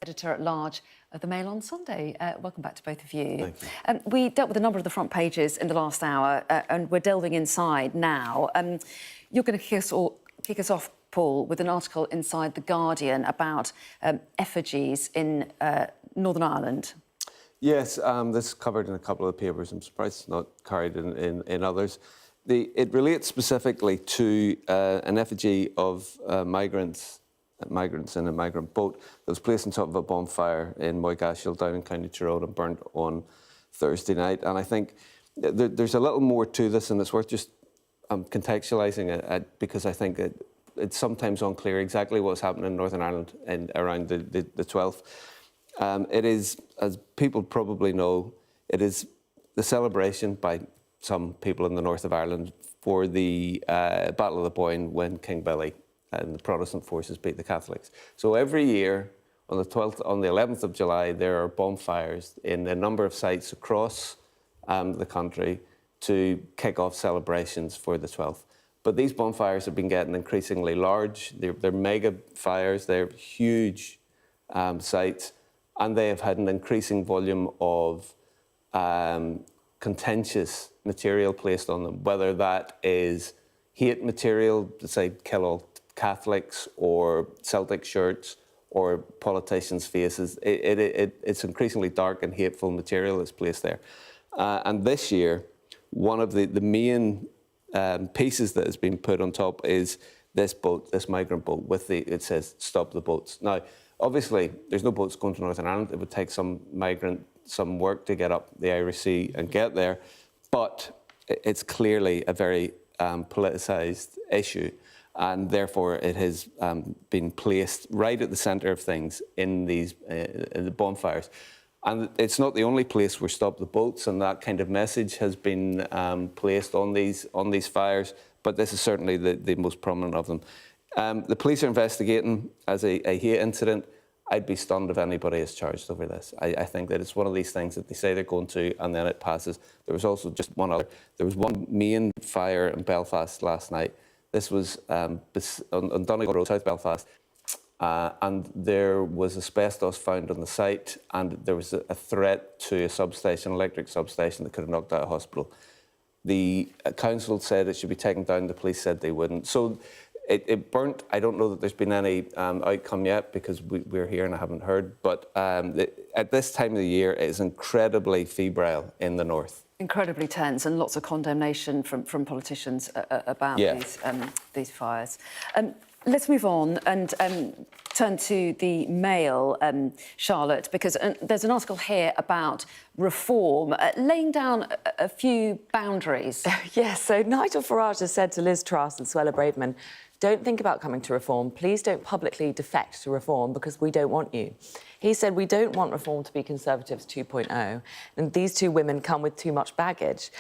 Editor-at-Large of the Mail on Sunday. Welcome back to both of you. Thank you. We dealt with a number of the front pages in the last hour, and we're delving inside now. You're going to kick us off, Paul, with an article inside The Guardian about effigies in Northern Ireland. Yes, this is covered in a couple of papers. I'm surprised it's not carried in others. It relates specifically to an effigy of migrants in a migrant boat that was placed on top of a bonfire in Moygashill down in County Tyrone and burnt on Thursday night. And I think there's a little more to this, and it's worth just contextualising it because I think it's sometimes unclear exactly what's happening in Northern Ireland and around the 12th. It is, as people probably know, it is the celebration by some people in the north of Ireland for the Battle of the Boyne when King Billy and the Protestant forces beat the Catholics. So every year on the 11th of July, there are bonfires in a number of sites across the country to kick off celebrations for the 12th. But these bonfires have been getting increasingly large. They're mega fires, they're huge sites, and they have had an increasing volume of contentious material placed on them, whether that is hate material, say kill all Catholics, or Celtic shirts, or politicians' faces. It's increasingly dark and hateful material that's placed there. And this year, one of the main pieces that has been put on top is this boat, this migrant boat, it says, "Stop the boats." Now, obviously, there's no boats going to Northern Ireland. It would take some work to get up the Irish Sea and get there. But it's clearly a very politicised issue. And therefore, it has been placed right at the centre of things in these in the bonfires. And it's not the only place where Stop the Boats and that kind of message has been placed on these fires, but this is certainly the most prominent of them. The police are investigating as a hate incident. I'd be stunned if anybody is charged over this. I think that it's one of these things that they say they're going to, and then it passes. There was also just one other. There was one main fire in Belfast last night. This was on Donegal Road, South Belfast, and there was asbestos found on the site, and there was a threat to a substation, electric substation, that could have knocked out a hospital. The council said it should be taken down. The police said they wouldn't. So it burnt. I don't know that there's been any outcome yet because we're here and I haven't heard. But at this time of the year, it is incredibly febrile in the north. Incredibly tense, and lots of condemnation from politicians about these fires. Let's move on and turn to the Mail, Charlotte, because there's an article here about reform, laying down a few boundaries. Yes, so Nigel Farage has said to Liz Truss and Suella Braverman, don't think about coming to reform. Please don't publicly defect to reform because we don't want you. He said, we don't want reform to be Conservatives 2.0, and these two women come with too much baggage.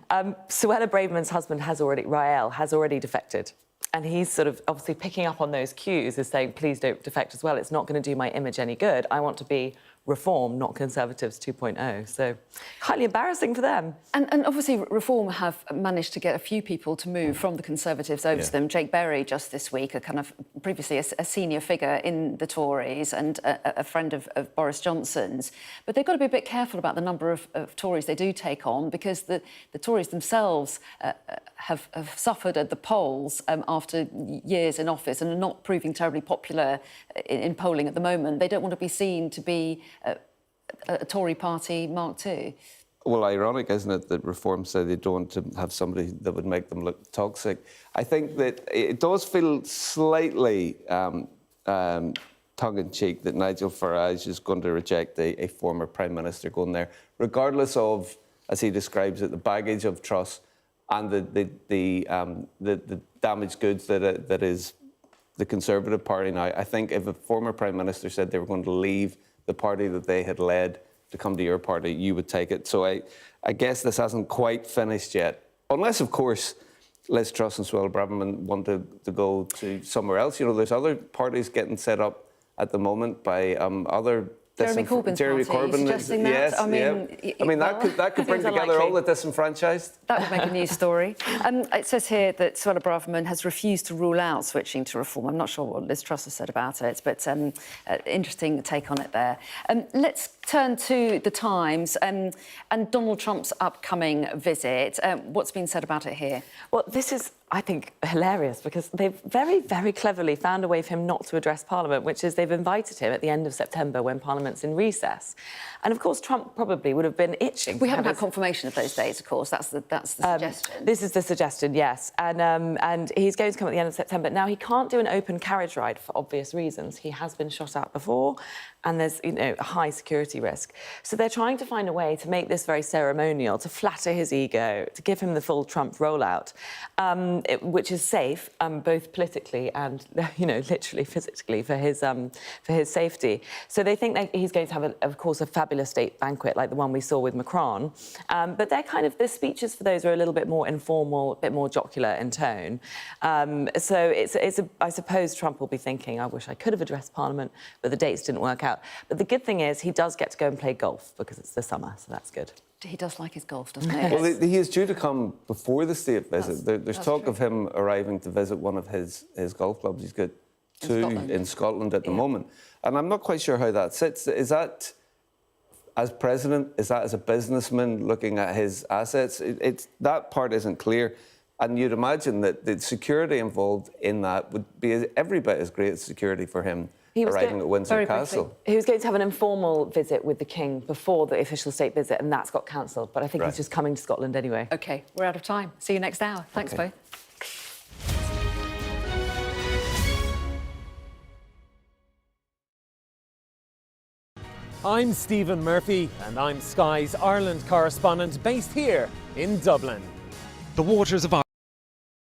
Suella Braverman's husband, Rael, has already defected. And he's sort of obviously picking up on those cues as saying, please don't defect as well. It's not going to do my image any good. I want to be Reform, not Conservatives 2.0. So highly embarrassing for them. And obviously Reform have managed to get a few people to move from the Conservatives over to them. Jake Berry just this week, a kind of previously a senior figure in the Tories and a friend of Boris Johnson's. But they've got to be a bit careful about the number of Tories they do take on, because the Tories themselves have suffered at the polls after years in office and are not proving terribly popular in polling at the moment. They don't want to be seen to be a Tory party Mark II. Well, ironic, isn't it, that Reform say they don't want to have somebody that would make them look toxic. I think that it does feel slightly tongue-in-cheek that Nigel Farage is going to reject a former Prime Minister going there, regardless of, as he describes it, the baggage of Truss and the damaged goods that is the Conservative Party now. I think if a former Prime Minister said they were going to leave the party that they had led to come to your party, you would take it. So I guess this hasn't quite finished yet. Unless, of course, Liz Truss and Suella Braverman want to go to somewhere else. You know, there's other parties getting set up at the moment by other Jeremy Corbyn's party, suggesting that? Yes, I mean, that could bring seems together all the unlikely. disenfranchised. That would make a news story. It says here that Suella Braverman has refused to rule out switching to Reform. I'm not sure what Liz Truss has said about it, but interesting take on it there. Let's turn to the Times and Donald Trump's upcoming visit. What's been said about it here? Well, this is, I think, hilarious because they've very, very cleverly found a way for him not to address Parliament, which is they've invited him at the end of September when Parliament's in recess. And, of course, Trump probably would have been itching. We haven't had confirmation of those dates, of course. That's the suggestion. This is the suggestion, yes. And he's going to come at the end of September. Now, he can't do an open carriage ride for obvious reasons. He has been shot at before, and there's, a high security risk. So they're trying to find a way to make this very ceremonial, to flatter his ego, to give him the full Trump rollout, which is safe, both politically and, literally physically for his safety. So they think that he's going to have, of course, a fabulous state banquet like the one we saw with Macron. But they're the speeches for those are a little bit more informal, a bit more jocular in tone. So I suppose Trump will be thinking, I wish I could have addressed Parliament, but the dates didn't work out. But the good thing is he does get to go and play golf because it's the summer, so that's good. He does like his golf, doesn't he? Well, he is due to come before the state visit. There's talk of him arriving to visit one of his golf clubs. He's got two in Scotland at the moment. And I'm not quite sure how that sits. Is that as president? Is that as a businessman looking at his assets? That part isn't clear. And you'd imagine that the security involved in that would be every bit as great as security for him arriving at Windsor Castle. He was going to have an informal visit with the King before the official state visit, and that's got cancelled. But I think he's just coming to Scotland anyway. OK, we're out of time. See you next hour. Thanks, both. I'm Stephen Murphy, and I'm Sky's Ireland correspondent based here in Dublin. The waters of